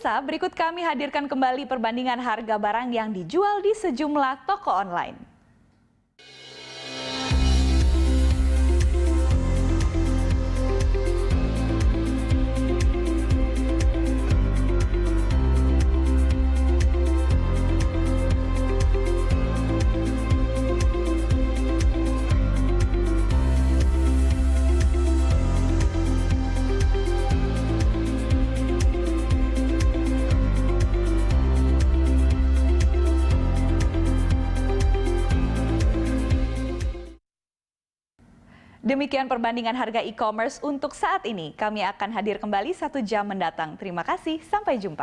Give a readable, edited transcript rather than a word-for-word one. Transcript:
Pemirsa, berikut kami hadirkan kembali perbandingan harga barang yang dijual di sejumlah toko online. Demikian perbandingan harga e-commerce untuk saat ini. Kami akan hadir kembali 1 jam mendatang. Terima kasih, sampai jumpa.